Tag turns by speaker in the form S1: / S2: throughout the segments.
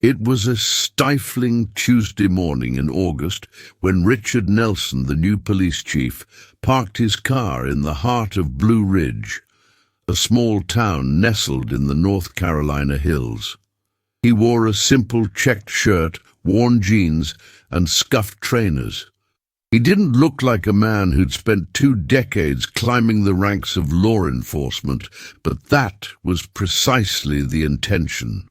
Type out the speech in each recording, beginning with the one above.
S1: It was a stifling Tuesday morning in August when Richard Nelson, the new police chief, parked his car in the heart of Blue Ridge, a small town nestled in the North Carolina hills. He wore a simple checked shirt, worn jeans, and scuffed trainers. He didn't look like a man who'd spent 2 decades climbing the ranks of law enforcement, but that was precisely the intention.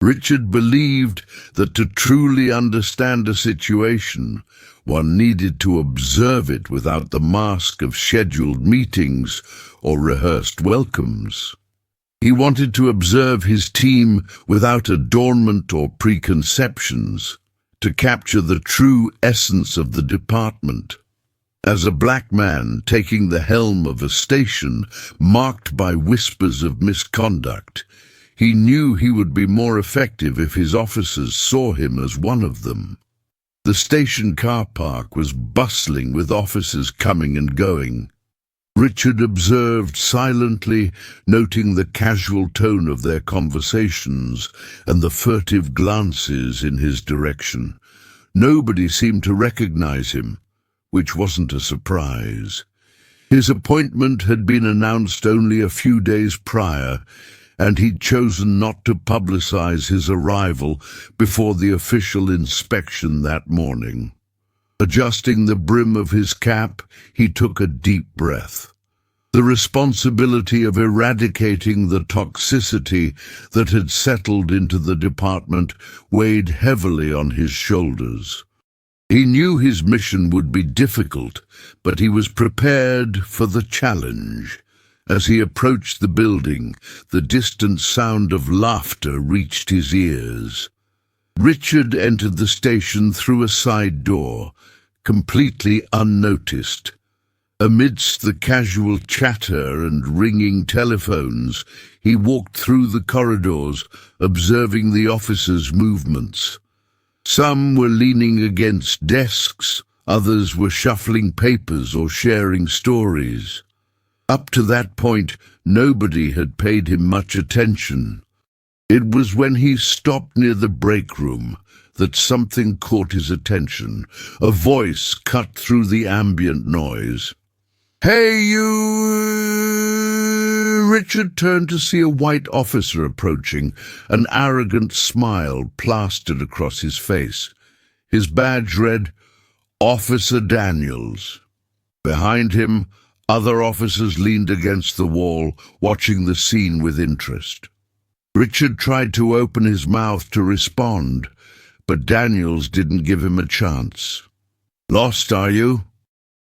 S1: Richard believed that to truly understand a situation, one needed to observe it without the mask of scheduled meetings or rehearsed welcomes. He wanted to observe his team without adornment or preconceptions, to capture the true essence of the department. As a black man taking the helm of a station marked by whispers of misconduct, he knew he would be more effective if his officers saw him as one of them. The station car park was bustling with officers coming and going. Richard observed silently, noting the casual tone of their conversations and the furtive glances in his direction. Nobody seemed to recognize him, which wasn't a surprise. His appointment had been announced only a few days prior, and he'd chosen not to publicize his arrival before the official inspection that morning. Adjusting the brim of his cap, he took a deep breath. The responsibility of eradicating the toxicity that had settled into the department weighed heavily on his shoulders. He knew his mission would be difficult, but he was prepared for the challenge. As he approached the building, the distant sound of laughter reached his ears. Richard entered the station through a side door, completely unnoticed. Amidst the casual chatter and ringing telephones, he walked through the corridors, observing the officers' movements. Some were leaning against desks, others were shuffling papers or sharing stories. Up to that point, nobody had paid him much attention. It was when he stopped near the break room that something caught his attention. A voice cut through the ambient noise. "Hey, you!" Richard turned to see a white officer approaching, an arrogant smile plastered across his face. His badge read, "Officer Daniels." Behind him, other officers leaned against the wall, watching the scene with interest. Richard tried to open his mouth to respond, but Daniels didn't give him a chance. "Lost, are you?"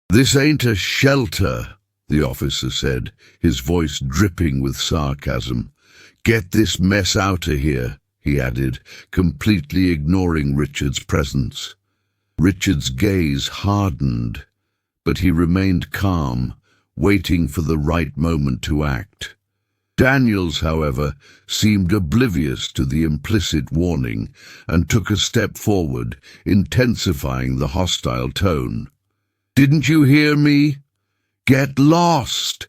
S1: "This ain't a shelter," the officer said, his voice dripping with sarcasm. "Get this mess out of here," he added, completely ignoring Richard's presence. Richard's gaze hardened, but he remained calm, waiting for the right moment to act. Daniels, however, seemed oblivious to the implicit warning and took a step forward, intensifying the hostile tone. "Didn't you hear me? Get lost!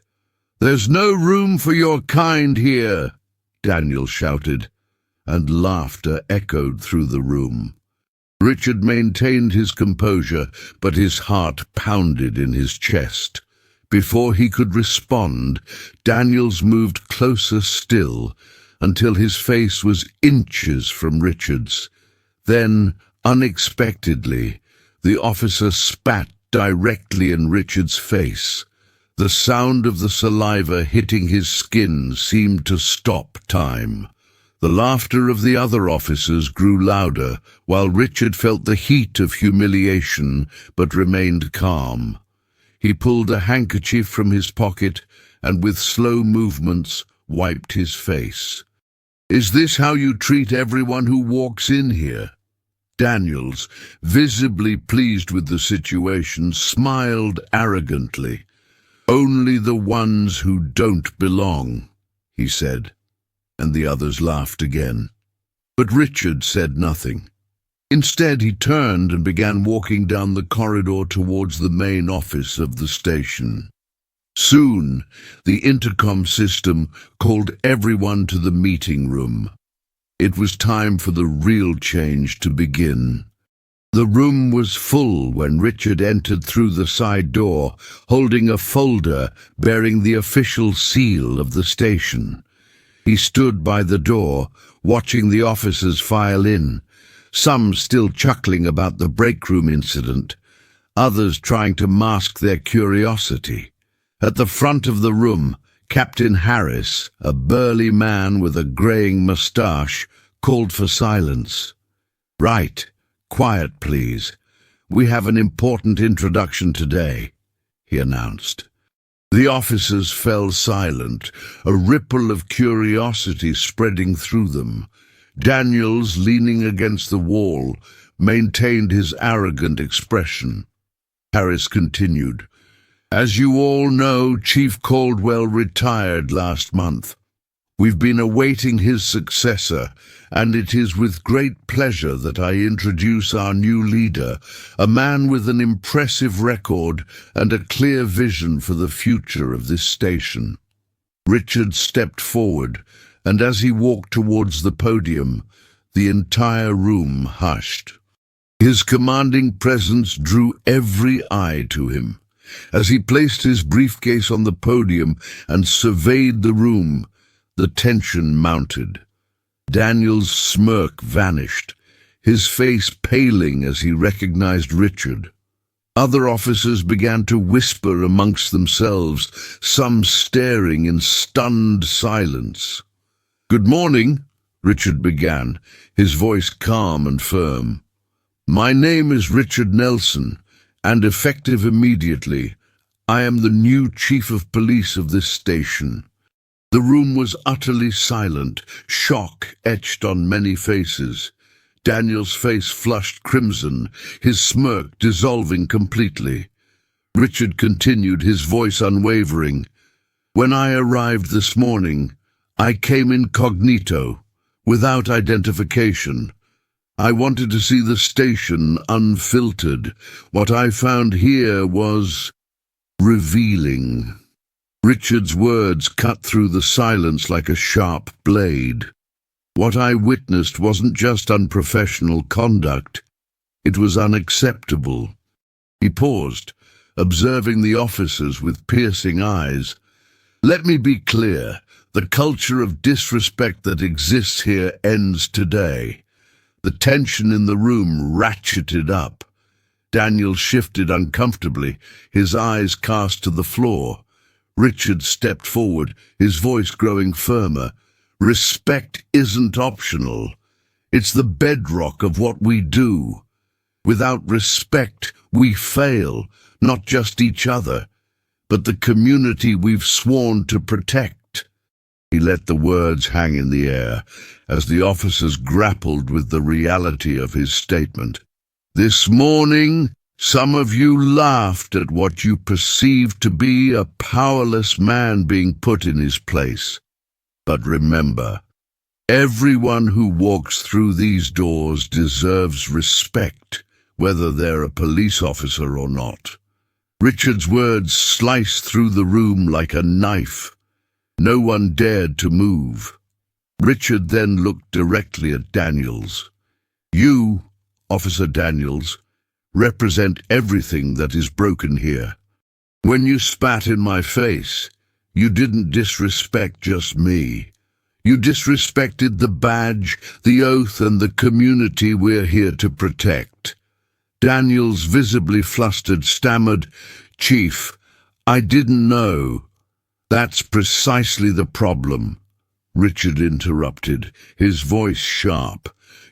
S1: There's no room for your kind here," Daniels shouted, and laughter echoed through the room. Richard maintained his composure, but his heart pounded in his chest. Before he could respond, Daniels moved closer still, until his face was inches from Richard's. Then, unexpectedly, the officer spat directly in Richard's face. The sound of the saliva hitting his skin seemed to stop time. The laughter of the other officers grew louder, while Richard felt the heat of humiliation, but remained calm. He pulled a handkerchief from his pocket and with slow movements wiped his face. "Is this how you treat everyone who walks in here?" Daniels, visibly pleased with the situation, smiled arrogantly. "Only the ones who don't belong," he said, and the others laughed again. But Richard said nothing. Instead, he turned and began walking down the corridor towards the main office of the station. Soon, the intercom system called everyone to the meeting room. It was time for the real change to begin. The room was full when Richard entered through the side door, holding a folder bearing the official seal of the station. He stood by the door, watching the officers file in, some still chuckling about the breakroom incident, others trying to mask their curiosity. At the front of the room, Captain Harris, a burly man with a greying moustache, called for silence. "Right. Quiet, please. We have an important introduction today," he announced. The officers fell silent, a ripple of curiosity spreading through them. Daniels, leaning against the wall, maintained his arrogant expression. Harris continued, "As you all know, Chief Caldwell retired last month. We've been awaiting his successor, and it is with great pleasure that I introduce our new leader, a man with an impressive record and a clear vision for the future of this station." Richard stepped forward, and as he walked towards the podium, the entire room hushed. His commanding presence drew every eye to him. As he placed his briefcase on the podium and surveyed the room, the tension mounted. Daniel's smirk vanished, his face paling as he recognized Richard. Other officers began to whisper amongst themselves, some staring in stunned silence. "Good morning," Richard began, his voice calm and firm. "My name is Richard Nelson, and effective immediately, I am the new chief of police of this station." The room was utterly silent, shock etched on many faces. Daniel's face flushed crimson, his smirk dissolving completely. Richard continued, his voice unwavering. "When I arrived this morning, I came incognito, without identification. I wanted to see the station unfiltered. What I found here was revealing." Richard's words cut through the silence like a sharp blade. What I witnessed wasn't just unprofessional conduct, it was unacceptable. He paused, observing the officers with piercing eyes. "Let me be clear, the culture of disrespect that exists here ends today." The tension in the room ratcheted up. Daniel shifted uncomfortably, his eyes cast to the floor. Richard stepped forward, his voice growing firmer. "Respect isn't optional. It's the bedrock of what we do. Without respect, we fail, not just each other, but the community we've sworn to protect." He let the words hang in the air as the officers grappled with the reality of his statement. "This morning, some of you laughed at what you perceived to be a powerless man being put in his place. But remember, everyone who walks through these doors deserves respect, whether they're a police officer or not." Richard's words sliced through the room like a knife. No one dared to move. Richard then looked directly at Daniels. "You, Officer Daniels, represent everything that is broken here. When you spat in my face, you didn't disrespect just me. You disrespected the badge, the oath, and the community we're here to protect." Daniels, visibly flustered, stammered, "Chief, I didn't know." "That's precisely the problem," Richard interrupted, his voice sharp.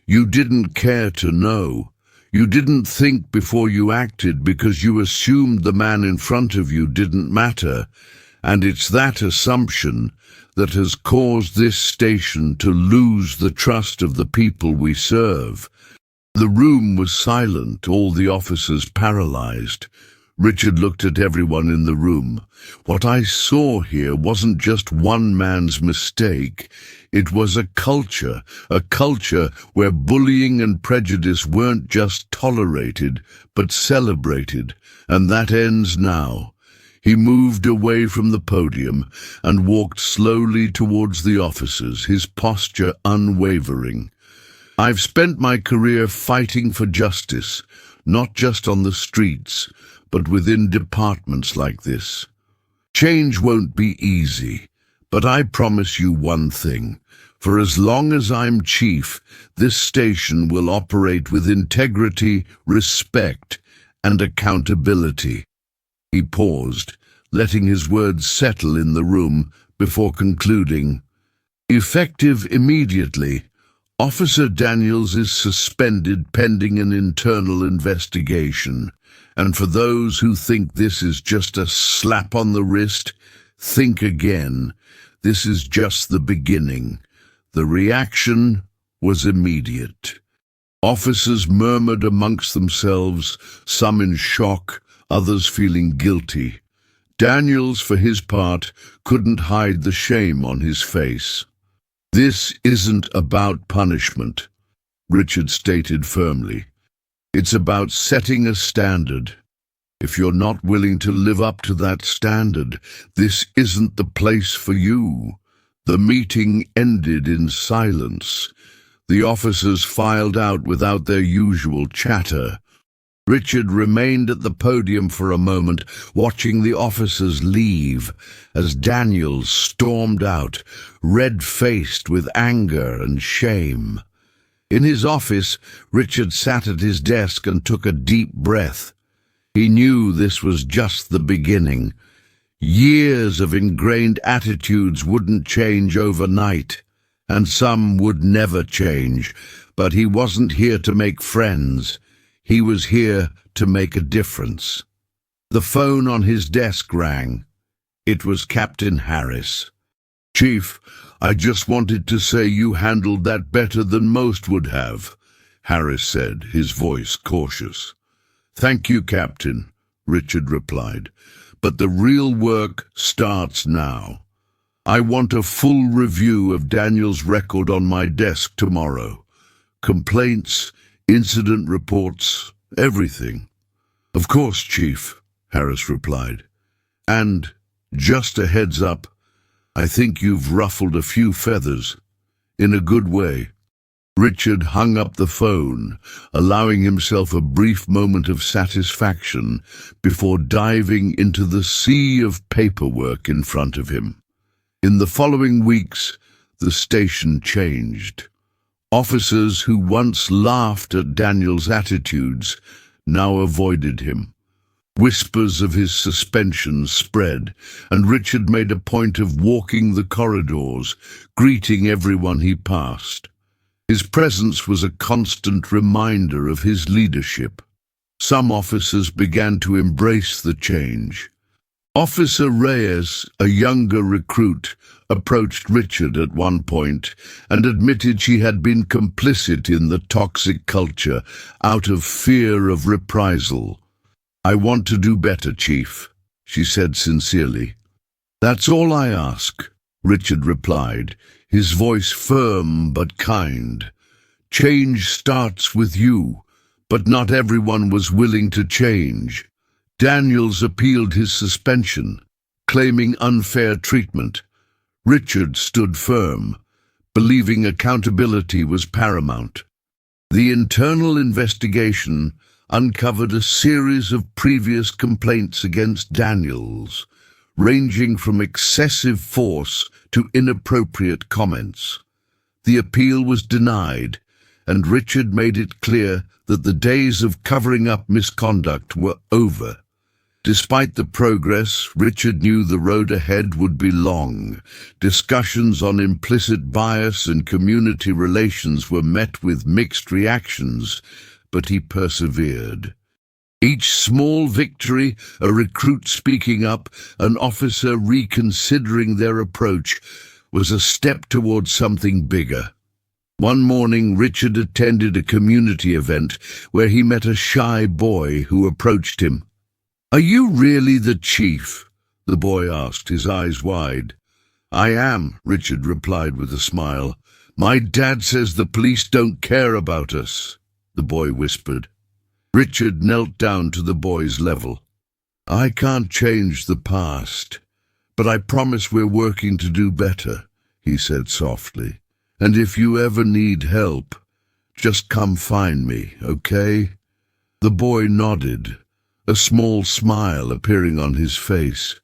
S1: "You didn't care to know. You didn't think before you acted because you assumed the man in front of you didn't matter, and it's that assumption that has caused this station to lose the trust of the people we serve." The room was silent, all the officers paralyzed. Richard looked at everyone in the room. What I saw here wasn't just one man's mistake. It was a culture where bullying and prejudice weren't just tolerated, but celebrated, and that ends now. He moved away from the podium and walked slowly towards the officers, his posture unwavering. "I've spent my career fighting for justice, not just on the streets, but within departments like this. Change won't be easy, but I promise you one thing. For as long as I'm chief, this station will operate with integrity, respect, and accountability." He paused, letting his words settle in the room before concluding, "Effective immediately. Officer Daniels is suspended pending an internal investigation. And for those who think this is just a slap on the wrist, think again. This is just the beginning." The reaction was immediate. Officers murmured amongst themselves, some in shock, others feeling guilty. Daniels, for his part, couldn't hide the shame on his face. "This isn't about punishment," Richard stated firmly. "It's about setting a standard. If you're not willing to live up to that standard, this isn't the place for you." The meeting ended in silence. The officers filed out without their usual chatter. Richard remained at the podium for a moment, watching the officers leave, as Daniels stormed out, red-faced with anger and shame. In his office, Richard sat at his desk and took a deep breath. He knew this was just the beginning. Years of ingrained attitudes wouldn't change overnight, and some would never change, but he wasn't here to make friends. He was here to make a difference. The phone on his desk rang. It was Captain Harris. "Chief, I just wanted to say you handled that better than most would have," Harris said, his voice cautious. "Thank you, Captain," Richard replied. "But the real work starts now. I want a full review of Daniel's record on my desk tomorrow. Complaints, incident reports, everything." "Of course, Chief," Harris replied. "And, just a heads up, I think you've ruffled a few feathers, in a good way." Richard hung up the phone, allowing himself a brief moment of satisfaction before diving into the sea of paperwork in front of him. In the following weeks, the station changed. Officers who once laughed at Daniel's attitudes now avoided him. Whispers of his suspension spread, and Richard made a point of walking the corridors, greeting everyone he passed. His presence was a constant reminder of his leadership. Some officers began to embrace the change. Officer Reyes, a younger recruit, approached Richard at one point and admitted she had been complicit in the toxic culture out of fear of reprisal. "I want to do better, Chief," she said sincerely. "That's all I ask," Richard replied, his voice firm but kind. "Change starts with you, but not everyone was willing to change." Daniels appealed his suspension, claiming unfair treatment. Richard stood firm, believing accountability was paramount. The internal investigation uncovered a series of previous complaints against Daniels, ranging from excessive force to inappropriate comments. The appeal was denied, and Richard made it clear that the days of covering up misconduct were over. Despite the progress, Richard knew the road ahead would be long. Discussions on implicit bias and community relations were met with mixed reactions, but he persevered. Each small victory, a recruit speaking up, an officer reconsidering their approach, was a step towards something bigger. One morning, Richard attended a community event where he met a shy boy who approached him. "Are you really the chief?" the boy asked, his eyes wide. "I am," Richard replied with a smile. "My dad says the police don't care about us," the boy whispered. Richard knelt down to the boy's level. "I can't change the past, but I promise we're working to do better," he said softly. "And if you ever need help, just come find me, okay?" The boy nodded, a small smile appearing on his face.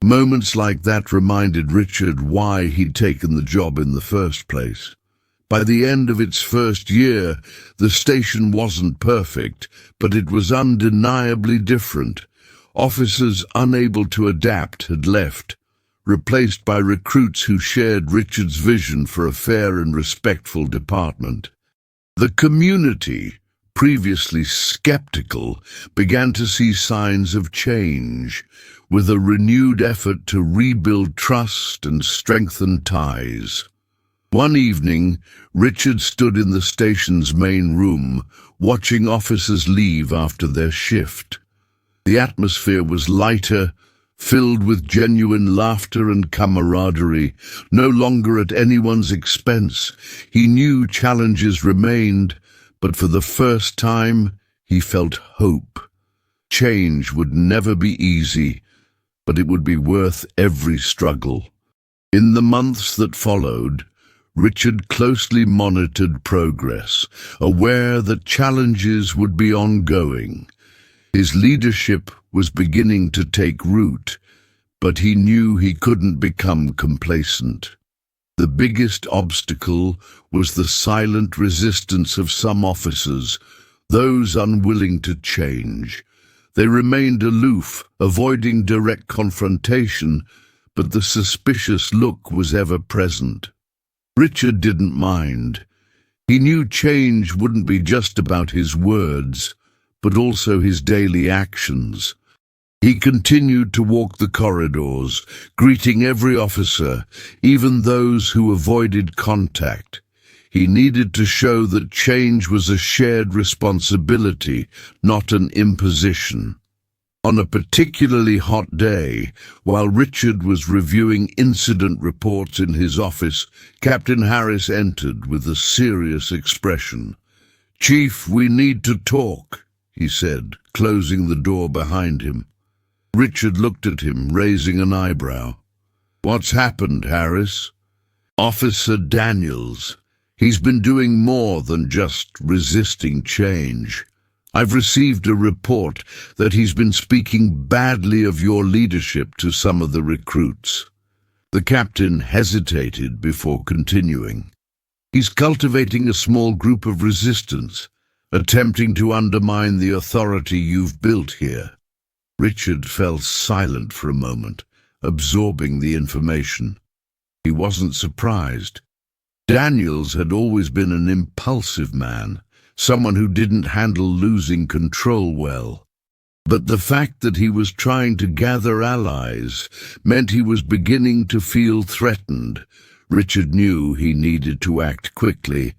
S1: Moments like that reminded Richard why he'd taken the job in the first place. By the end of its first year, the station wasn't perfect, but it was undeniably different. Officers unable to adapt had left, replaced by recruits who shared Richard's vision for a fair and respectful department. The community, previously skeptical, began to see signs of change, with a renewed effort to rebuild trust and strengthen ties. One evening, Richard stood in the station's main room, watching officers leave after their shift. The atmosphere was lighter, filled with genuine laughter and camaraderie, no longer at anyone's expense. He knew challenges remained, but for the first time, he felt hope. Change would never be easy, but it would be worth every struggle. In the months that followed, Richard closely monitored progress, aware that challenges would be ongoing. His leadership was beginning to take root, but he knew he couldn't become complacent. The biggest obstacle was the silent resistance of some officers, those unwilling to change. They remained aloof, avoiding direct confrontation, but the suspicious look was ever present. Richard didn't mind. He knew change wouldn't be just about his words, but also his daily actions. He continued to walk the corridors, greeting every officer, even those who avoided contact. He needed to show that change was a shared responsibility, not an imposition. On a particularly hot day, while Richard was reviewing incident reports in his office, Captain Harris entered with a serious expression. "Chief, we need to talk," he said, closing the door behind him. Richard looked at him, raising an eyebrow. "What's happened, Harris?" "Officer Daniels. He's been doing more than just resisting change. I've received a report that he's been speaking badly of your leadership to some of the recruits." The captain hesitated before continuing. "He's cultivating a small group of resistance, attempting to undermine the authority you've built here." Richard fell silent for a moment, absorbing the information. He wasn't surprised. Daniels had always been an impulsive man, someone who didn't handle losing control well. But the fact that he was trying to gather allies meant he was beginning to feel threatened. Richard knew he needed to act quickly.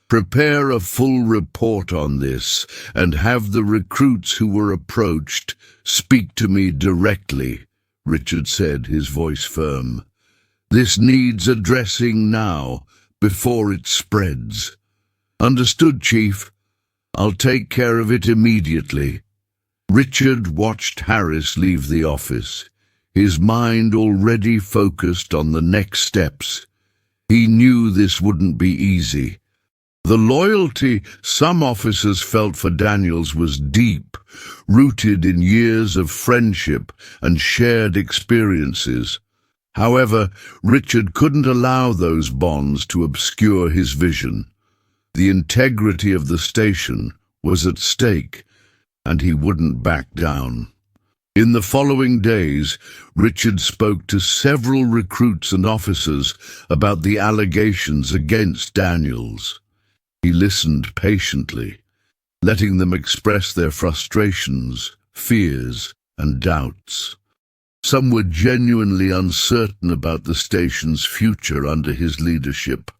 S1: "Prepare a full report on this, and have the recruits who were approached speak to me directly," Richard said, his voice firm. "This needs addressing now, before it spreads." "Understood, Chief. I'll take care of it immediately." Richard watched Harris leave the office, his mind already focused on the next steps. He knew this wouldn't be easy. The loyalty some officers felt for Daniels was deep, rooted in years of friendship and shared experiences. However, Richard couldn't allow those bonds to obscure his vision. The integrity of the station was at stake, and he wouldn't back down. In the following days, Richard spoke to several recruits and officers about the allegations against Daniels. He listened patiently, letting them express their frustrations, fears, and doubts. Some were genuinely uncertain about the station's future under his leadership,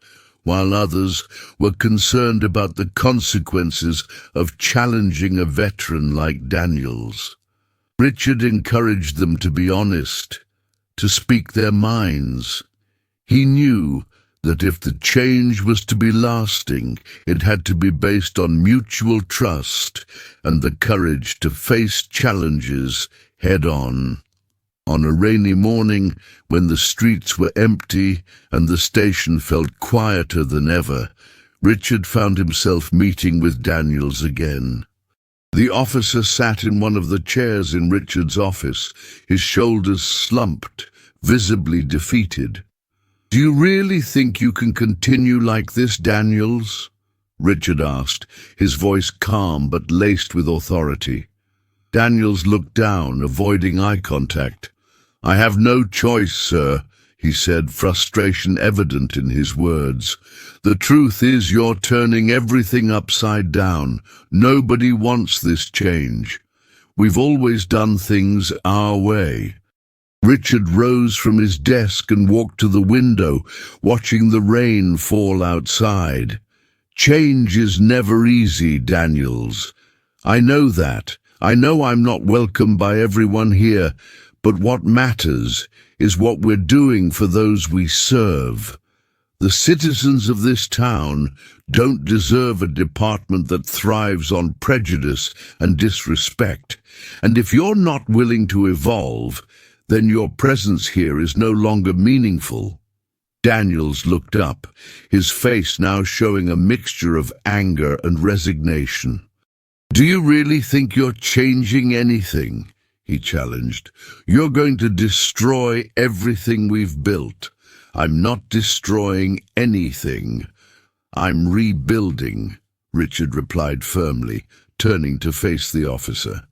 S1: while others were concerned about the consequences of challenging a veteran like Daniels. Richard encouraged them to be honest, to speak their minds. He knew that if the change was to be lasting, it had to be based on mutual trust and the courage to face challenges head-on. On a rainy morning, when the streets were empty and the station felt quieter than ever, Richard found himself meeting with Daniels again. The officer sat in one of the chairs in Richard's office, his shoulders slumped, visibly defeated. "Do you really think you can continue like this, Daniels?" Richard asked, his voice calm but laced with authority. Daniels looked down, avoiding eye contact. "I have no choice, sir," he said, frustration evident in his words. "The truth is you're turning everything upside down. Nobody wants this change. We've always done things our way." Richard rose from his desk and walked to the window, watching the rain fall outside. "Change is never easy, Daniels. I know that. I know I'm not welcome by everyone here, but what matters is what we're doing for those we serve. The citizens of this town don't deserve a department that thrives on prejudice and disrespect, and if you're not willing to evolve, then your presence here is no longer meaningful." Daniels looked up, his face now showing a mixture of anger and resignation. "Do you really think you're changing anything?" he challenged. "You're going to destroy everything we've built." "I'm not destroying anything. I'm rebuilding," Richard replied firmly, turning to face the officer.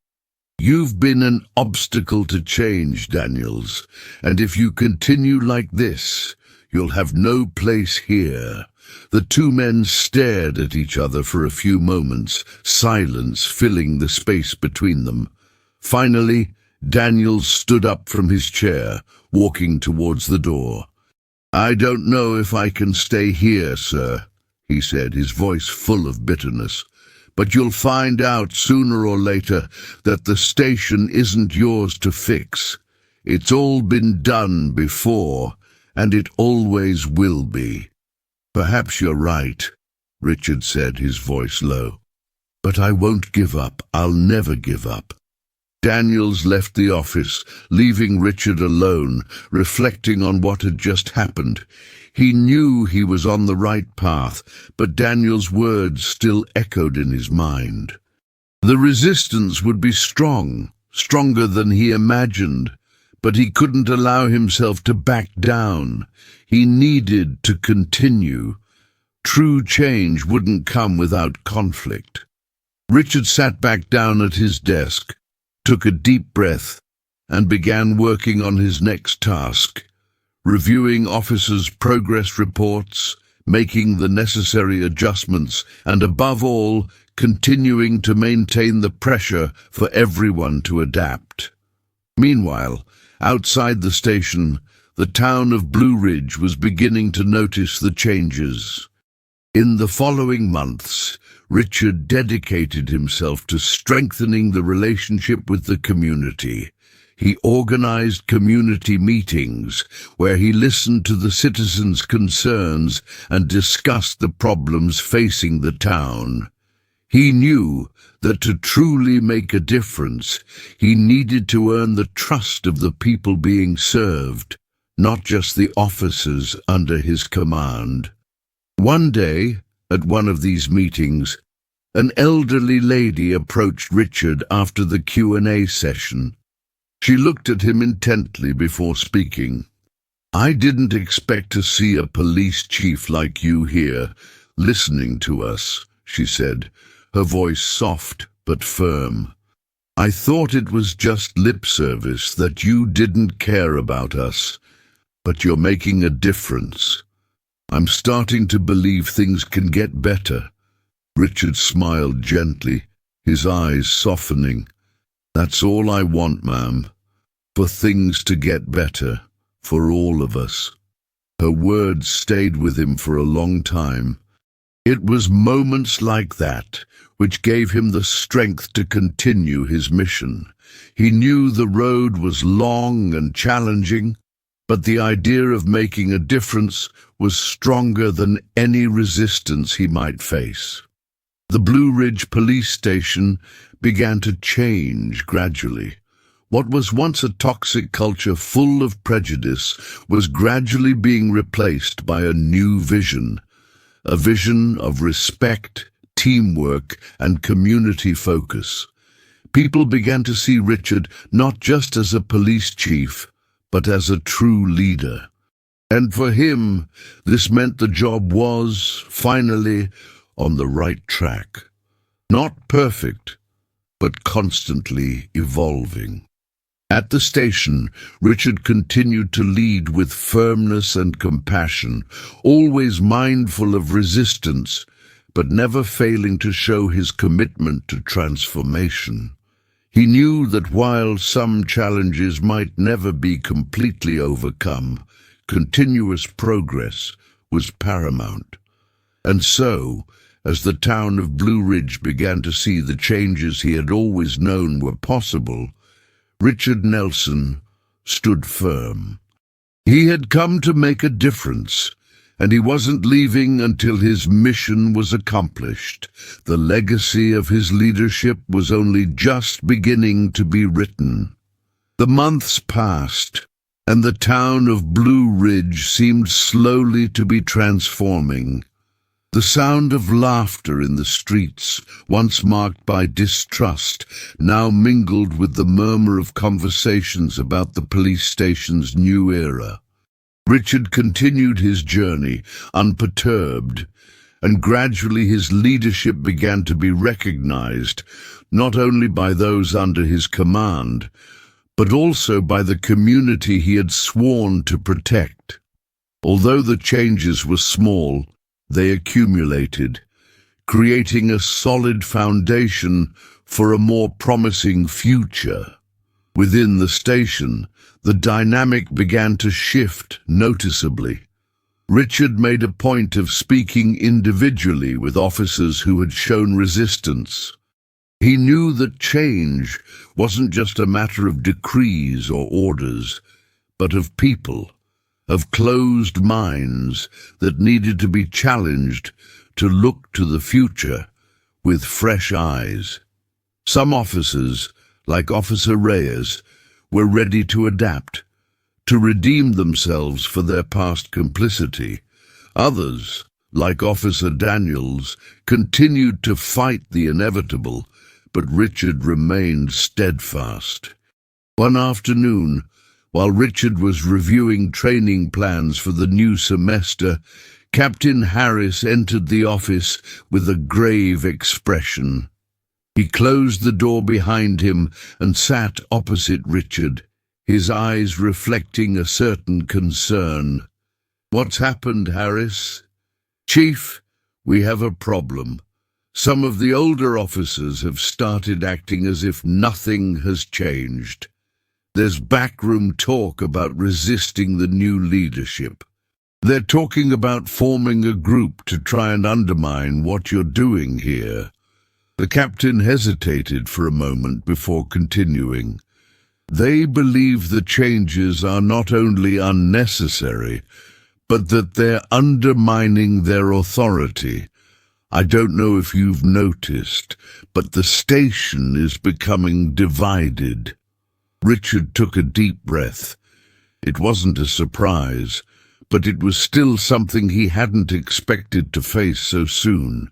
S1: "You've been an obstacle to change, Daniels, and if you continue like this, you'll have no place here." The two men stared at each other for a few moments, silence filling the space between them. Finally, Daniels stood up from his chair, walking towards the door. "I don't know if I can stay here, sir," he said, his voice full of bitterness. "But you'll find out sooner or later that the station isn't yours to fix. It's all been done before, and it always will be." "Perhaps you're right," Richard said, his voice low. "But I won't give up. I'll never give up." Daniels left the office, leaving Richard alone, reflecting on what had just happened. He knew he was on the right path, but Daniels' words still echoed in his mind. The resistance would be strong, stronger than he imagined, but he couldn't allow himself to back down. He needed to continue. True change wouldn't come without conflict. Richard sat back down at his desk, took a deep breath, and began working on his next task, reviewing officers' progress reports, making the necessary adjustments, and above all, continuing to maintain the pressure for everyone to adapt. Meanwhile, outside the station, the town of Blue Ridge was beginning to notice the changes. In the following months, Richard dedicated himself to strengthening the relationship with the community. He organized community meetings where he listened to the citizens' concerns and discussed the problems facing the town. He knew that to truly make a difference, he needed to earn the trust of the people being served, not just the officers under his command. One day, at one of these meetings, an elderly lady approached Richard after the Q&A session. She looked at him intently before speaking. "I didn't expect to see a police chief like you here, listening to us," she said, her voice soft but firm. "I thought it was just lip service, that you didn't care about us, but you're making a difference. I'm starting to believe things can get better." Richard smiled gently, his eyes softening. "That's all I want, ma'am. For things to get better, for all of us." Her words stayed with him for a long time. It was moments like that which gave him the strength to continue his mission. He knew the road was long and challenging, But the idea of making a difference was stronger than any resistance he might face. The Blue Ridge police station began to change gradually. What was once a toxic culture full of prejudice was gradually being replaced by a new vision, a vision of respect, teamwork, and community focus. People began to see Richard not just as a police chief, but as a true leader. And for him, this meant the job was, finally, on the right track. Not perfect, but constantly evolving. At the station, Richard continued to lead with firmness and compassion, always mindful of resistance, but never failing to show his commitment to transformation. He knew that while some challenges might never be completely overcome, continuous progress was paramount. And so, as the town of Blue Ridge began to see the changes he had always known were possible, Richard Nelson stood firm. He had come to make a difference, and he wasn't leaving until his mission was accomplished. The legacy of his leadership was only just beginning to be written. The months passed, and the town of Blue Ridge seemed slowly to be transforming. The sound of laughter in the streets, once marked by distrust, now mingled with the murmur of conversations about the police station's new era. Richard continued his journey, unperturbed, and gradually his leadership began to be recognized, not only by those under his command, but also by the community he had sworn to protect. Although the changes were small, they accumulated, creating a solid foundation for a more promising future. Within the station, the dynamic began to shift noticeably. Richard made a point of speaking individually with officers who had shown resistance. He knew that change wasn't just a matter of decrees or orders, but of people, of closed minds that needed to be challenged to look to the future with fresh eyes. Some officers, like Officer Reyes, were ready to adapt, to redeem themselves for their past complicity. Others, like Officer Daniels, continued to fight the inevitable, but Richard remained steadfast. One afternoon, while Richard was reviewing training plans for the new semester, Captain Harris entered the office with a grave expression. He closed the door behind him and sat opposite Richard, his eyes reflecting a certain concern. "What's happened, Harris?" "Chief, we have a problem. Some of the older officers have started acting as if nothing has changed. There's backroom talk about resisting the new leadership. They're talking about forming a group to try and undermine what you're doing here." The captain hesitated for a moment before continuing. "They believe the changes are not only unnecessary, but that they're undermining their authority. I don't know if you've noticed, but the station is becoming divided." Richard took a deep breath. It wasn't a surprise, but it was still something he hadn't expected to face so soon.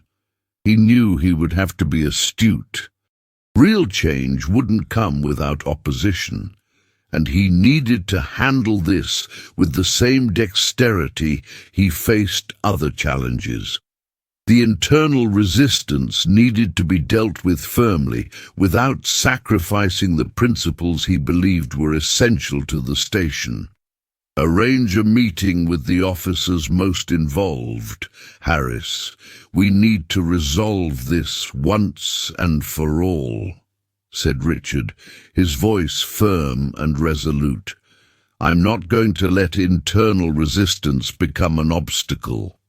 S1: He knew he would have to be astute. Real change wouldn't come without opposition, and he needed to handle this with the same dexterity he faced other challenges. The internal resistance needed to be dealt with firmly, without sacrificing the principles he believed were essential to the station. "Arrange a meeting with the officers most involved, Harris. We need to resolve this once and for all," said Richard, his voice firm and resolute. "I'm not going to let internal resistance become an obstacle.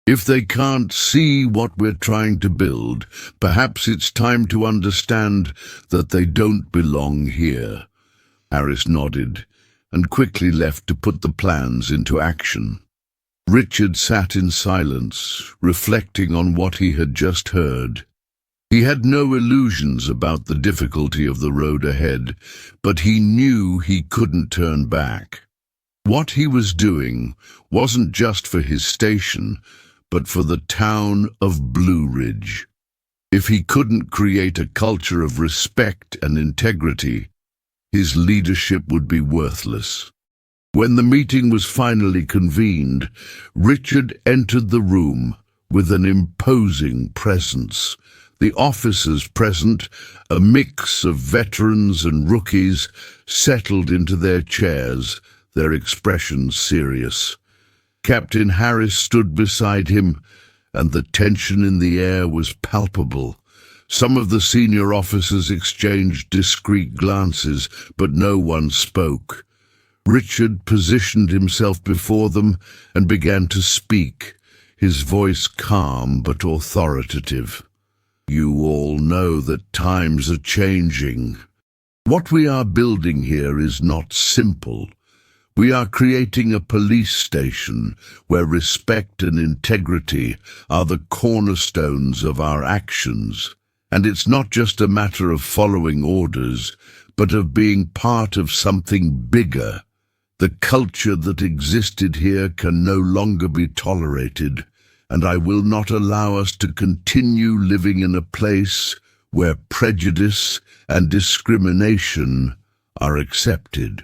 S1: If they can't see what we're trying to build, perhaps it's time to understand that they don't belong here." Harris nodded, and quickly left to put the plans into action. Richard sat in silence, reflecting on what he had just heard. He had no illusions about the difficulty of the road ahead, but he knew he couldn't turn back. What he was doing wasn't just for his station, but for the town of Blue Ridge. If he couldn't create a culture of respect and integrity, his leadership would be worthless. When the meeting was finally convened, Richard entered the room with an imposing presence. The officers present, a mix of veterans and rookies, settled into their chairs, their expressions serious. Captain Harris stood beside him, and the tension in the air was palpable. Some of the senior officers exchanged discreet glances, but no one spoke. Richard positioned himself before them and began to speak, his voice calm but authoritative. "You all know that times are changing. What we are building here is not simple. We are creating a police station where respect and integrity are the cornerstones of our actions. And it's not just a matter of following orders, but of being part of something bigger. The culture that existed here can no longer be tolerated, and I will not allow us to continue living in a place where prejudice and discrimination are accepted."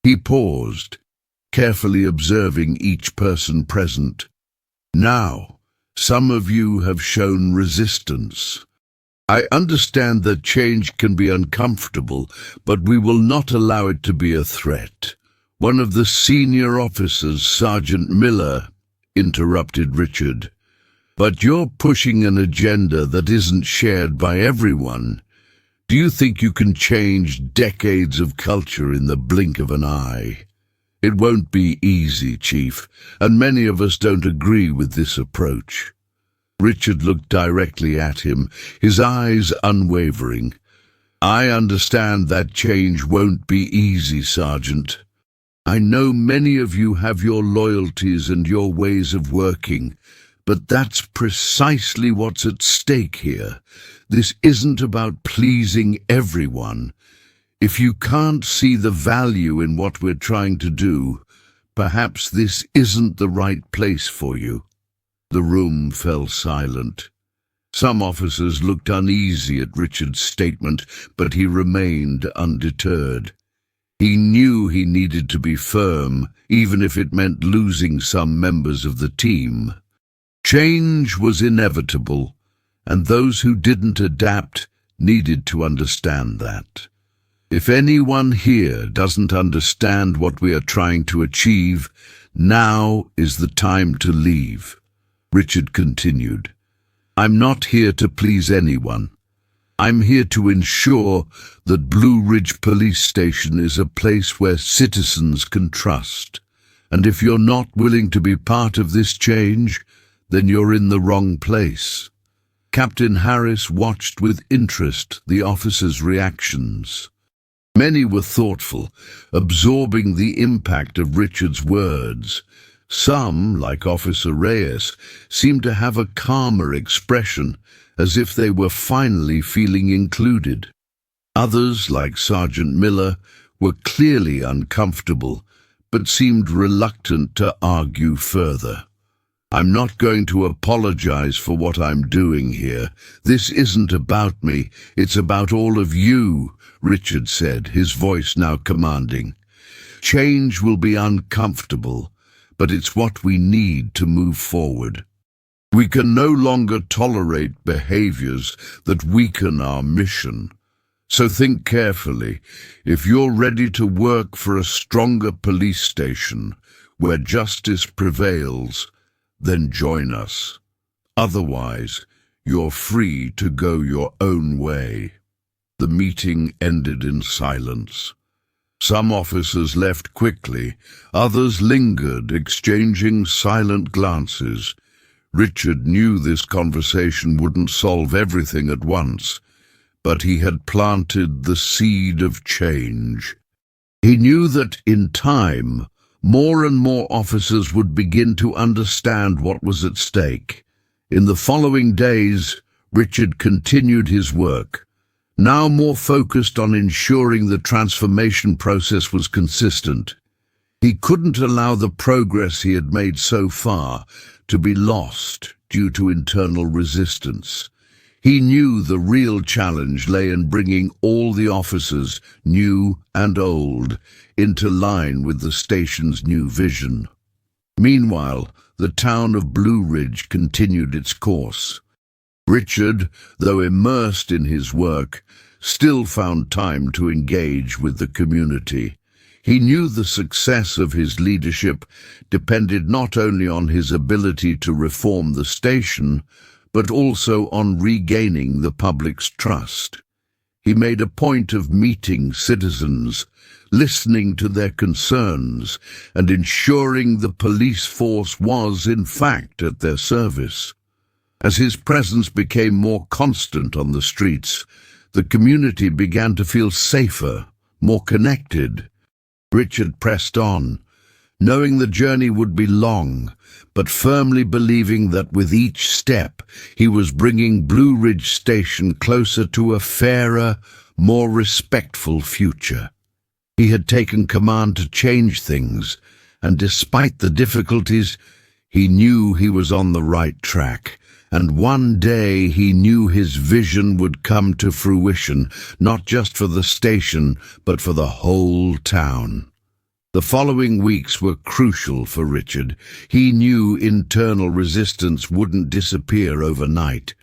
S1: He paused, carefully observing each person present. "Now, some of you have shown resistance. I understand that change can be uncomfortable, but we will not allow it to be a threat." One of the senior officers, Sergeant Miller, interrupted Richard. "But you're pushing an agenda that isn't shared by everyone. Do you think you can change decades of culture in the blink of an eye? It won't be easy, Chief, and many of us don't agree with this approach." Richard looked directly at him, his eyes unwavering. "I understand that change won't be easy, Sergeant. I know many of you have your loyalties and your ways of working, but that's precisely what's at stake here. This isn't about pleasing everyone. If you can't see the value in what we're trying to do, perhaps this isn't the right place for you." The room fell silent. Some officers looked uneasy at Richard's statement, but he remained undeterred. He knew he needed to be firm, even if it meant losing some members of the team. Change was inevitable, and those who didn't adapt needed to understand that. If anyone here doesn't understand what we are trying to achieve, now is the time to leave. Richard continued, "I'm not here to please anyone. I'm here to ensure that Blue Ridge Police Station is a place where citizens can trust. And if you're not willing to be part of this change, then you're in the wrong place." Captain Harris watched with interest the officers' reactions. Many were thoughtful, absorbing the impact of Richard's words. Some, like Officer Reyes, seemed to have a calmer expression, as if they were finally feeling included. Others, like Sergeant Miller, were clearly uncomfortable, but seemed reluctant to argue further. "I'm not going to apologize for what I'm doing here. This isn't about me, it's about all of you," Richard said, his voice now commanding. "Change will be uncomfortable, but it's what we need to move forward. We can no longer tolerate behaviors that weaken our mission. So think carefully. If you're ready to work for a stronger police station where justice prevails, then join us. Otherwise, you're free to go your own way." The meeting ended in silence. Some officers left quickly, others lingered, exchanging silent glances. Richard knew this conversation wouldn't solve everything at once, but he had planted the seed of change. He knew that in time, more and more officers would begin to understand what was at stake. In the following days, Richard continued his work, now more focused on ensuring the transformation process was consistent. He couldn't allow the progress he had made so far to be lost due to internal resistance. He knew the real challenge lay in bringing all the officers, new and old, into line with the station's new vision. Meanwhile, the town of Blue Ridge continued its course. Richard, though immersed in his work, still found time to engage with the community. He knew the success of his leadership depended not only on his ability to reform the station, but also on regaining the public's trust. He made a point of meeting citizens, listening to their concerns, and ensuring the police force was, in fact, at their service. As his presence became more constant on the streets, the community began to feel safer, more connected. Richard pressed on, knowing the journey would be long, but firmly believing that with each step he was bringing Blue Ridge Station closer to a fairer, more respectful future. He had taken command to change things, and despite the difficulties, he knew he was on the right track. And one day he knew his vision would come to fruition, not just for the station, but for the whole town. The following weeks were crucial for Richard. He knew internal resistance wouldn't disappear overnight.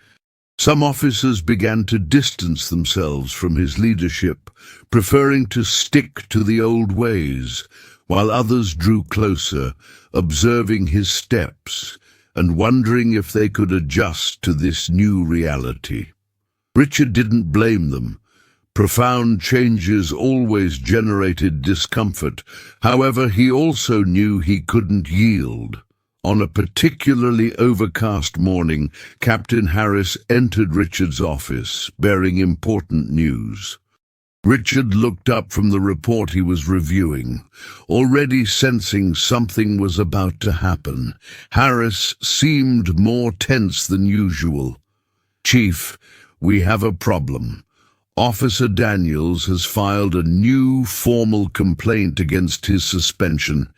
S1: Some officers began to distance themselves from his leadership, preferring to stick to the old ways, while others drew closer, observing his steps and wondering if they could adjust to this new reality. Richard didn't blame them. Profound changes always generated discomfort. However, he also knew he couldn't yield. On a particularly overcast morning, Captain Harris entered Richard's office, bearing important news. Richard looked up from the report he was reviewing, already sensing something was about to happen. Harris seemed more tense than usual. "Chief, we have a problem. Officer Daniels has filed a new formal complaint against his suspension.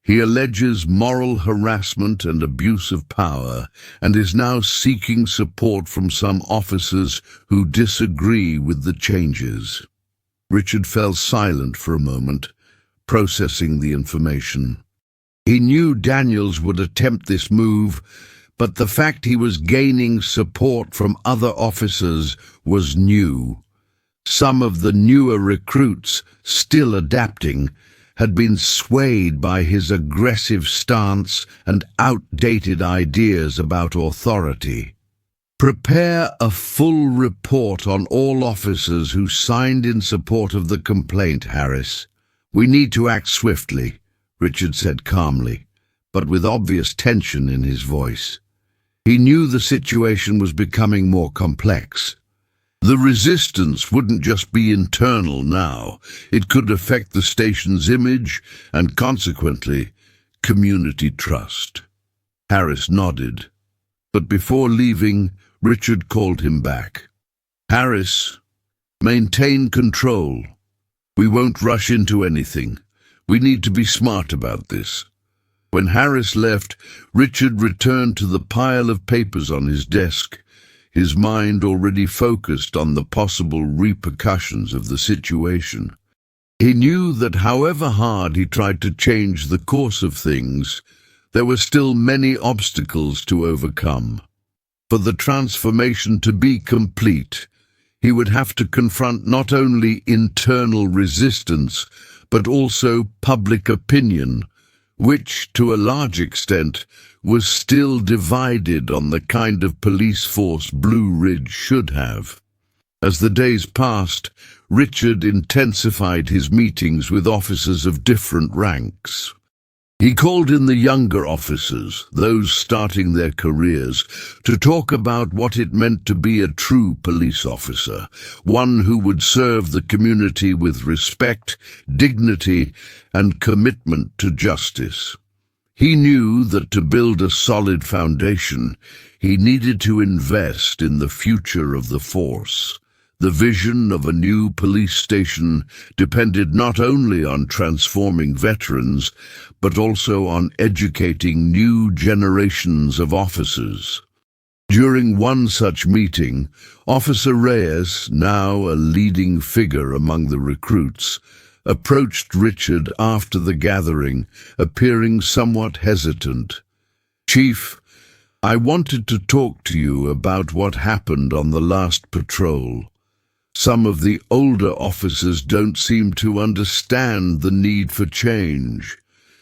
S1: He alleges moral harassment and abuse of power, and is now seeking support from some officers who disagree with the changes." Richard fell silent for a moment, processing the information. He knew Daniels would attempt this move, but the fact he was gaining support from other officers was new. Some of the newer recruits, still adapting, had been swayed by his aggressive stance and outdated ideas about authority. "Prepare a full report on all officers who signed in support of the complaint, Harris. We need to act swiftly," Richard said calmly, but with obvious tension in his voice. He knew the situation was becoming more complex. The resistance wouldn't just be internal now. It could affect the station's image and, consequently, community trust. Harris nodded, but before leaving, Richard called him back. "Harris, maintain control. We won't rush into anything. We need to be smart about this." When Harris left, Richard returned to the pile of papers on his desk, his mind already focused on the possible repercussions of the situation. He knew that however hard he tried to change the course of things, there were still many obstacles to overcome. For the transformation to be complete, he would have to confront not only internal resistance, but also public opinion, which, to a large extent, was still divided on the kind of police force Blue Ridge should have. As the days passed, Richard intensified his meetings with officers of different ranks. He called in the younger officers, those starting their careers, to talk about what it meant to be a true police officer, one who would serve the community with respect, dignity, and commitment to justice. He knew that to build a solid foundation, he needed to invest in the future of the force. The vision of a new police station depended not only on transforming veterans, but also on educating new generations of officers. During one such meeting, Officer Reyes, now a leading figure among the recruits, approached Richard after the gathering, appearing somewhat hesitant. "Chief, I wanted to talk to you about what happened on the last patrol. Some of the older officers don't seem to understand the need for change.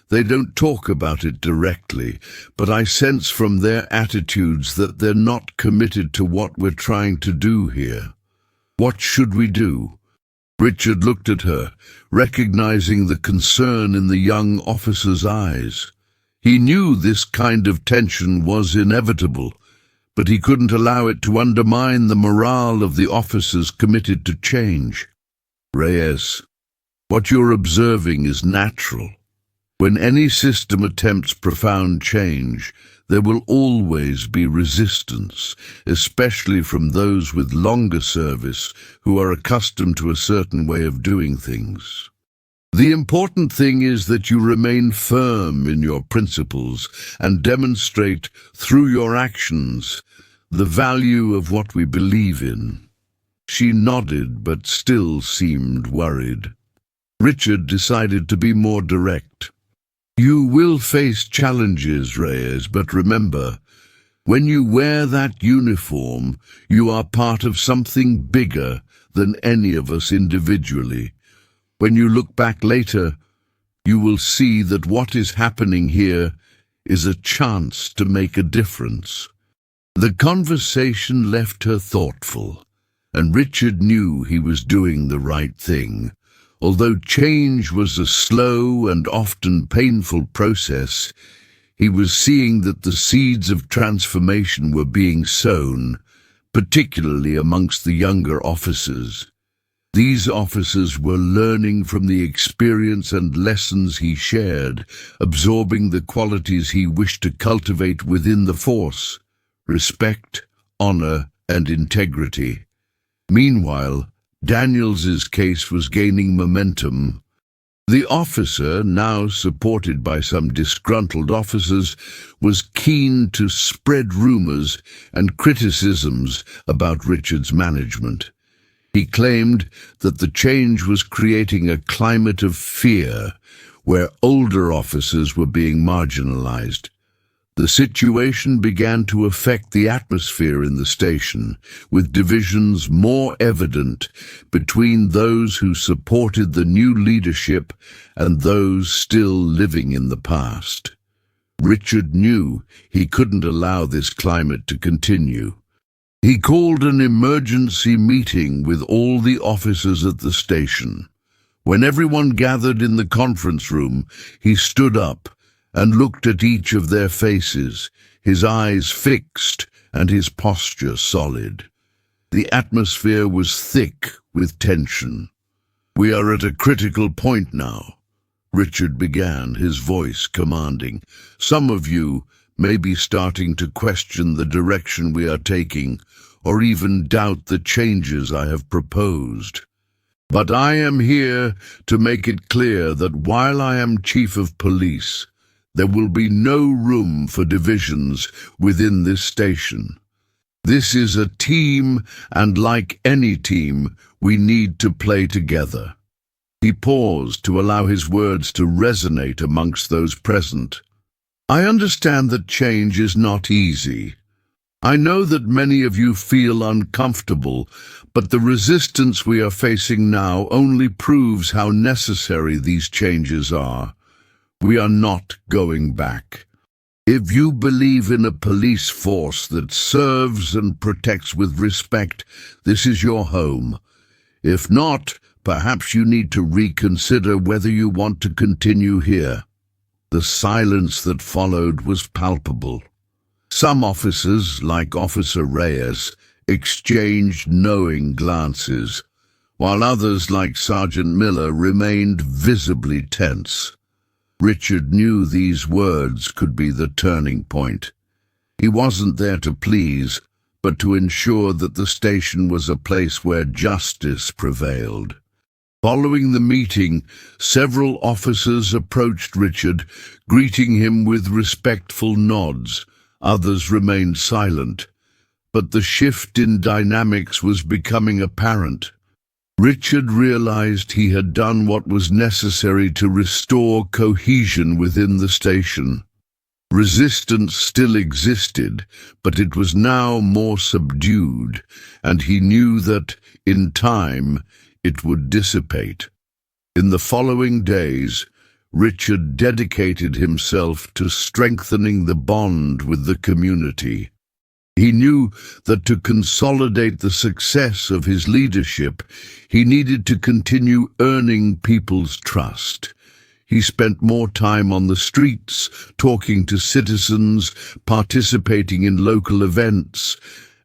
S1: They don't talk about it directly, but I sense from their attitudes that they're not committed to what we're trying to do here. What should we do?" Richard looked at her, recognizing the concern in the young officer's eyes. He knew this kind of tension was inevitable, but he couldn't allow it to undermine the morale of the officers committed to change. "Reyes, what you're observing is natural. When any system attempts profound change, there will always be resistance, especially from those with longer service who are accustomed to a certain way of doing things. The important thing is that you remain firm in your principles and demonstrate through your actions the value of what we believe in." She nodded but still seemed worried. Richard decided to be more direct. "You will face challenges, Reyes, but remember, when you wear that uniform, you are part of something bigger than any of us individually. When you look back later, you will see that what is happening here is a chance to make a difference." The conversation left her thoughtful, and Richard knew he was doing the right thing. Although change was a slow and often painful process, he was seeing that the seeds of transformation were being sown, particularly amongst the younger officers. These officers were learning from the experience and lessons he shared, absorbing the qualities he wished to cultivate within the force: respect, honor, and integrity. Meanwhile, Daniels's case was gaining momentum. The officer, now supported by some disgruntled officers, was keen to spread rumors and criticisms about Richard's management. He claimed that the change was creating a climate of fear where older officers were being marginalized. The situation began to affect the atmosphere in the station, with divisions more evident between those who supported the new leadership and those still living in the past. Richard knew he couldn't allow this climate to continue. He called an emergency meeting with all the officers at the station. When everyone gathered in the conference room, he stood up and looked at each of their faces, his eyes fixed and his posture solid. The atmosphere was thick with tension. "We are at a critical point now," Richard began, his voice commanding. "Some of you may be starting to question the direction we are taking, or even doubt the changes I have proposed. But I am here to make it clear that while I am Chief of Police, there will be no room for divisions within this station. This is a team, and like any team, we need to play together." He paused to allow his words to resonate amongst those present. "I understand that change is not easy. I know that many of you feel uncomfortable, but the resistance we are facing now only proves how necessary these changes are. We are not going back. If you believe in a police force that serves and protects with respect, this is your home. If not, perhaps you need to reconsider whether you want to continue here." The silence that followed was palpable. Some officers, like Officer Reyes, exchanged knowing glances, while others, like Sergeant Miller, remained visibly tense. Richard knew these words could be the turning point. He wasn't there to please, but to ensure that the station was a place where justice prevailed. Following the meeting, several officers approached Richard, greeting him with respectful nods. Others remained silent, but the shift in dynamics was becoming apparent. Richard realized he had done what was necessary to restore cohesion within the station. Resistance still existed, but it was now more subdued, and he knew that, in time, it would dissipate. In the following days, Richard dedicated himself to strengthening the bond with the community. He knew that to consolidate the success of his leadership, he needed to continue earning people's trust. He spent more time on the streets, talking to citizens, participating in local events,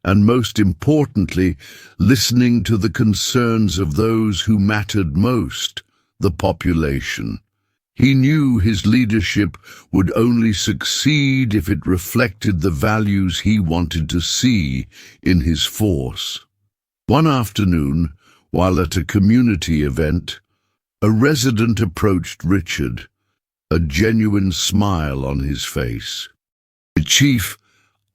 S1: and most importantly, listening to the concerns of those who mattered most, the population. He knew his leadership would only succeed if it reflected the values he wanted to see in his force. One afternoon, while at a community event, a resident approached Richard, a genuine smile on his face. "Chief,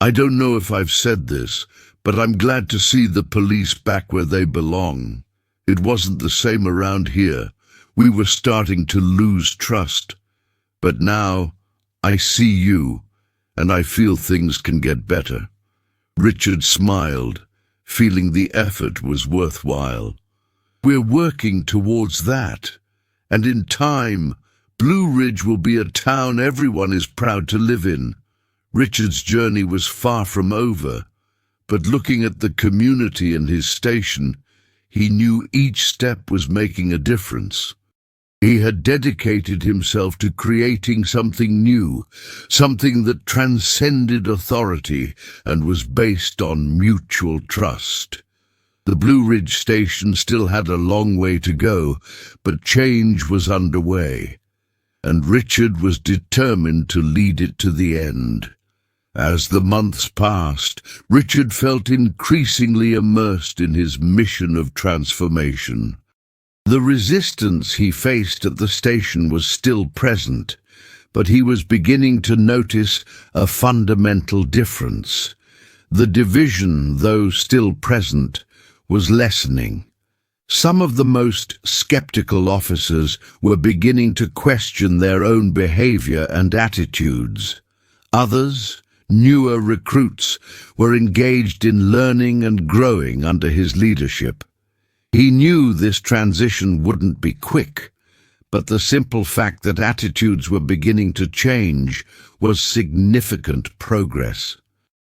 S1: I don't know if I've said this, but I'm glad to see the police back where they belong. It wasn't the same around here. We were starting to lose trust. But now, I see you, and I feel things can get better." Richard smiled, feeling the effort was worthwhile. "We're working towards that, and in time, Blue Ridge will be a town everyone is proud to live in." Richard's journey was far from over, but looking at the community and his station, he knew each step was making a difference. He had dedicated himself to creating something new, something that transcended authority and was based on mutual trust. The Blue Ridge station still had a long way to go, but change was underway, and Richard was determined to lead it to the end. As the months passed, Richard felt increasingly immersed in his mission of transformation. The resistance he faced at the station was still present, but he was beginning to notice a fundamental difference. The division, though still present, was lessening. Some of the most skeptical officers were beginning to question their own behavior and attitudes. Others, newer recruits, were engaged in learning and growing under his leadership. He knew this transition wouldn't be quick, but the simple fact that attitudes were beginning to change was significant progress.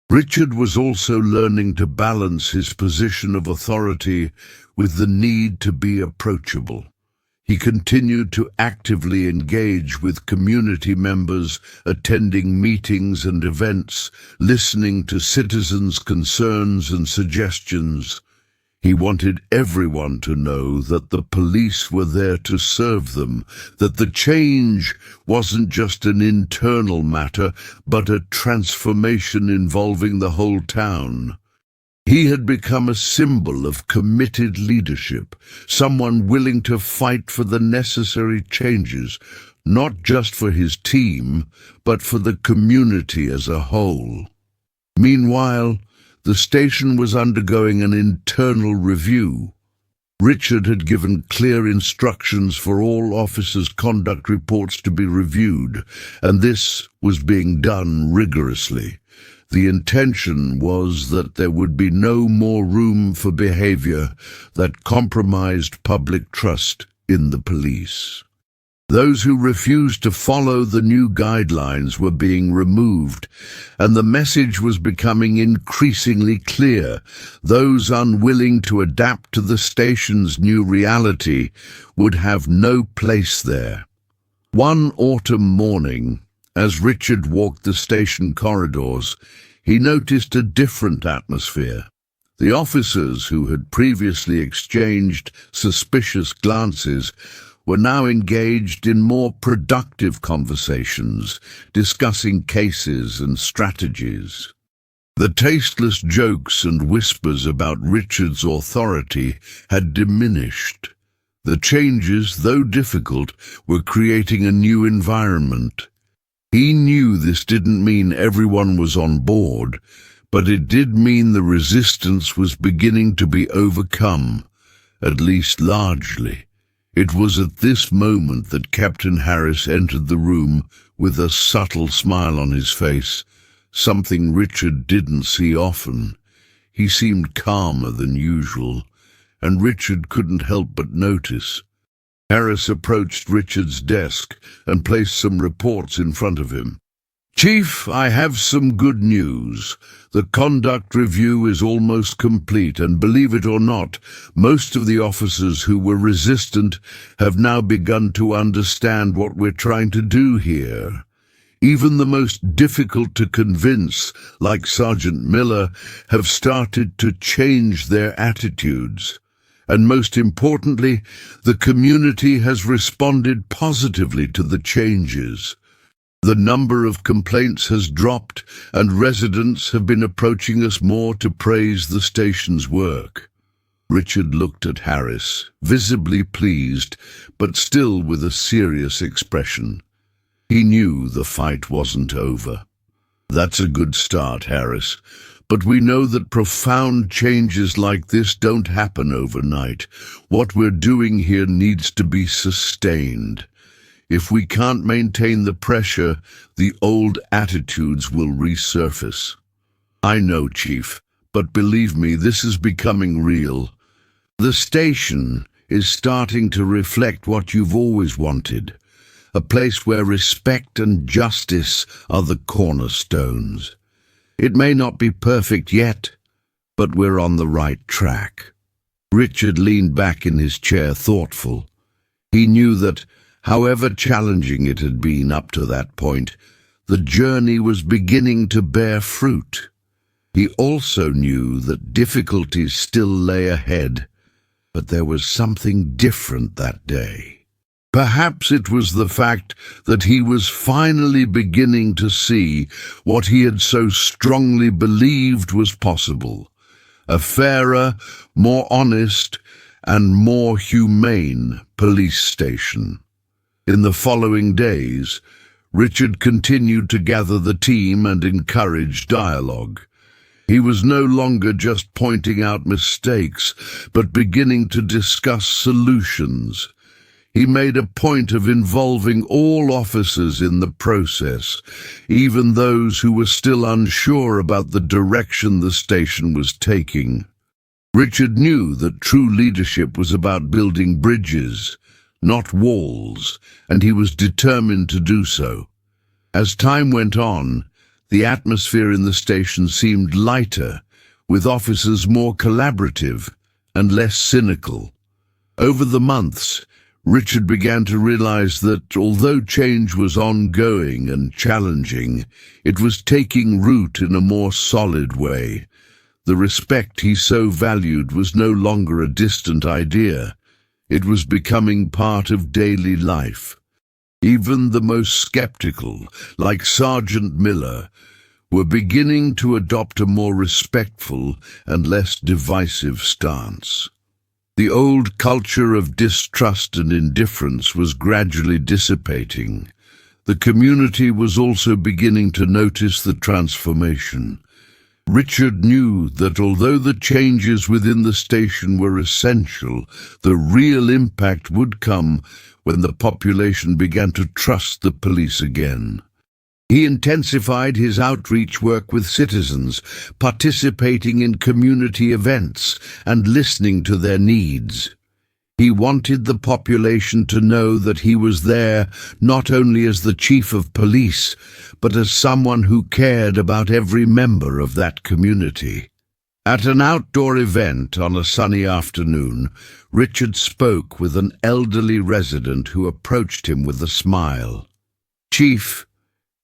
S1: Richard was also learning to balance his position of authority with the need to be approachable. He continued to actively engage with community members, attending meetings and events, listening to citizens' concerns and suggestions. He wanted everyone to know that the police were there to serve them, that the change wasn't just an internal matter, but a transformation involving the whole town. He had become a symbol of committed leadership, someone willing to fight for the necessary changes, not just for his team, but for the community as a whole. Meanwhile, the station was undergoing an internal review. Richard had given clear instructions for all officers' conduct reports to be reviewed, and this was being done rigorously. The intention was that there would be no more room for behavior that compromised public trust in the police. Those who refused to follow the new guidelines were being removed, and the message was becoming increasingly clear. Those unwilling to adapt to the station's new reality would have no place there. One autumn morning, as Richard walked the station corridors, he noticed a different atmosphere. The officers who had previously exchanged suspicious glances were now engaged in more productive conversations, discussing cases and strategies. The tasteless jokes and whispers about Richard's authority had diminished. The changes, though difficult, were creating a new environment. He knew this didn't mean everyone was on board, but it did mean the resistance was beginning to be overcome, at least largely. It was at this moment that Captain Harris entered the room with a subtle smile on his face, something Richard didn't see often. He seemed calmer than usual, and Richard couldn't help but notice. Harris approached Richard's desk and placed some reports in front of him. "Chief, I have some good news. The conduct review is almost complete, and believe it or not, most of the officers who were resistant have now begun to understand what we're trying to do here. Even the most difficult to convince, like Sergeant Miller, have started to change their attitudes. And most importantly, the community has responded positively to the changes. The number of complaints has dropped, and residents have been approaching us more to praise the station's work." Richard looked at Harris, visibly pleased, but still with a serious expression. He knew the fight wasn't over. "That's a good start, Harris, but we know that profound changes like this don't happen overnight. What we're doing here needs to be sustained. If we can't maintain the pressure, the old attitudes will resurface." "I know, Chief, but believe me, this is becoming real. The station is starting to reflect what you've always wanted, a place where respect and justice are the cornerstones. It may not be perfect yet, but we're on the right track." Richard leaned back in his chair, thoughtful. He knew that, however challenging it had been up to that point, the journey was beginning to bear fruit. He also knew that difficulties still lay ahead, but there was something different that day. Perhaps it was the fact that he was finally beginning to see what he had so strongly believed was possible: a fairer, more honest, and more humane police station. In the following days, Richard continued to gather the team and encourage dialogue. He was no longer just pointing out mistakes, but beginning to discuss solutions. He made a point of involving all officers in the process, even those who were still unsure about the direction the station was taking. Richard knew that true leadership was about building bridges, not walls, and he was determined to do so. As time went on, the atmosphere in the station seemed lighter, with officers more collaborative and less cynical. Over the months, Richard began to realize that although change was ongoing and challenging, it was taking root in a more solid way. The respect he so valued was no longer a distant idea. It was becoming part of daily life. Even the most skeptical, like Sergeant Miller, were beginning to adopt a more respectful and less divisive stance. The old culture of distrust and indifference was gradually dissipating. The community was also beginning to notice the transformation. Richard knew that although the changes within the station were essential, the real impact would come when the population began to trust the police again. He intensified his outreach work with citizens, participating in community events and listening to their needs. He wanted the population to know that he was there not only as the chief of police, but as someone who cared about every member of that community. At an outdoor event on a sunny afternoon, Richard spoke with an elderly resident who approached him with a smile. "Chief,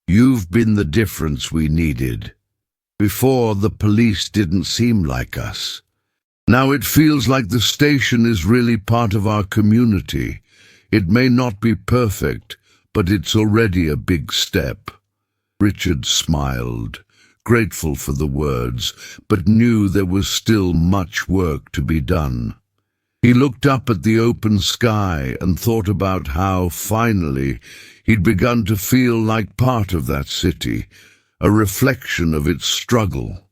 S1: you've been the difference we needed. Before, the police didn't seem like us. Now it feels like the station is really part of our community. It may not be perfect, but it's already a big step." Richard smiled, grateful for the words, but knew there was still much work to be done. He looked up at the open sky and thought about how, finally, he'd begun to feel like part of that city, a reflection of its struggle.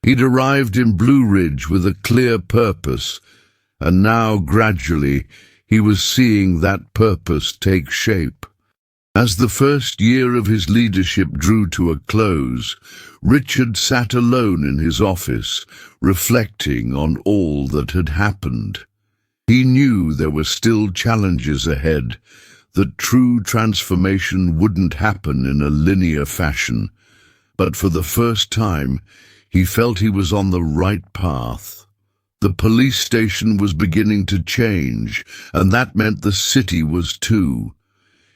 S1: He'd arrived in Blue Ridge with a clear purpose, and now, gradually, he was seeing that purpose take shape. As the first year of his leadership drew to a close, Richard sat alone in his office, reflecting on all that had happened. He knew there were still challenges ahead, that true transformation wouldn't happen in a linear fashion, but for the first time, he felt he was on the right path. The police station was beginning to change, and that meant the city was too.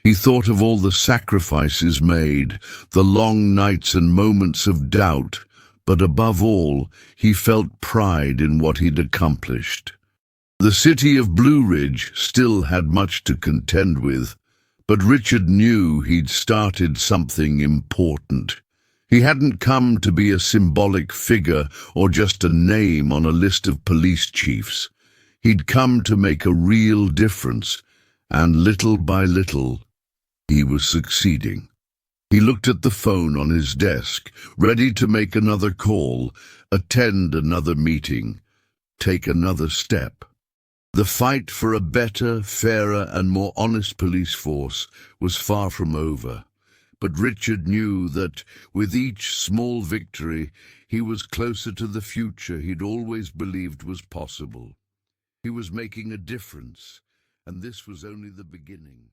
S1: He thought of all the sacrifices made, the long nights and moments of doubt, but above all, he felt pride in what he'd accomplished. The city of Blue Ridge still had much to contend with, but Richard knew he'd started something important. He hadn't come to be a symbolic figure or just a name on a list of police chiefs. He'd come to make a real difference, and little by little, he was succeeding. He looked at the phone on his desk, ready to make another call, attend another meeting, take another step. The fight for a better, fairer, and more honest police force was far from over. But Richard knew that, with each small victory, he was closer to the future he'd always believed was possible. He was making a difference, and this was only the beginning.